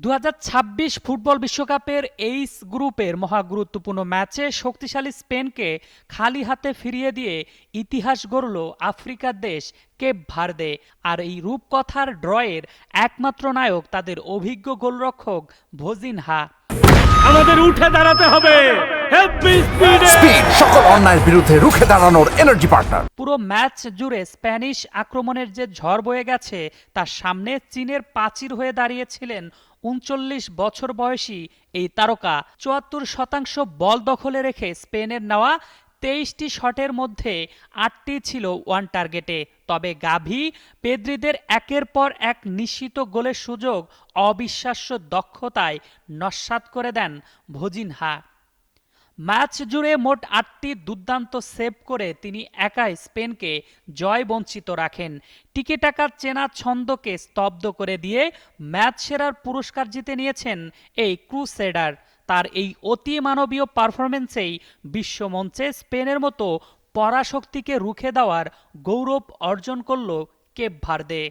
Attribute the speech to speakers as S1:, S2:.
S1: 2026 football বিশ্বকাপের H গ্রুপের মহাগুরুত্বপূর্ণ ম্যাচে শক্তিশালী স্পেনকে খালি হাতে ফিরিয়ে দিয়ে ইতিহাস গড়ল আফ্রিকার দেশ কেপ ভার্দে। আর এই রূপকথার ড্রয়ের একমাত্র নায়ক তাদের অভিজ্ঞ গোলরক্ষক ভোজিনহা।
S2: আমাদের উঠে দাঁড়াতে হবে,
S3: স্পিড সকল অন্যায়ের বিরুদ্ধে রুখে দাঁড়ানোর এনার্জি পার্টনার।
S1: পুরো ম্যাচ জুড়ে স্প্যানিশ আক্রমণের যে ঝড় বয়ে গেছে তার সামনে চীনের প্রাচীর হয়ে দাঁড়িয়েছিলেন ৩৯ বছর বয়সী এই তারকা। ৭৪% বল দখলে রেখে স্পেনের নেওয়া ২৩টি শটের মধ্যে ৮টি ছিল ওয়ান টার্গেটে। তবে গাভি পেদ্রিদের একের পর এক নিশ্চিত গোলের সুযোগ অবিশ্বাস্য দক্ষতায় নস্যাৎ করে দেন ভোজিনহা। ম্যাচ জুড়ে মোট ৮টি দুর্দান্ত সেভ করে তিনি একাই স্পেনকে জয় বঞ্চিত রাখেন। টিকে টাকার চেনা ছন্দকে স্তব্ধ করে দিয়ে ম্যাচ সেরার পুরস্কার জিতে নিয়েছেন এই ক্রুসেডার। তার এই অতি মানবীয় পারফরম্যান্সেই বিশ্বমঞ্চে স্পেনের মতো পরাশক্তিকে রুখে দেওয়ার গৌরব অর্জন করল কেপ ভার্দে।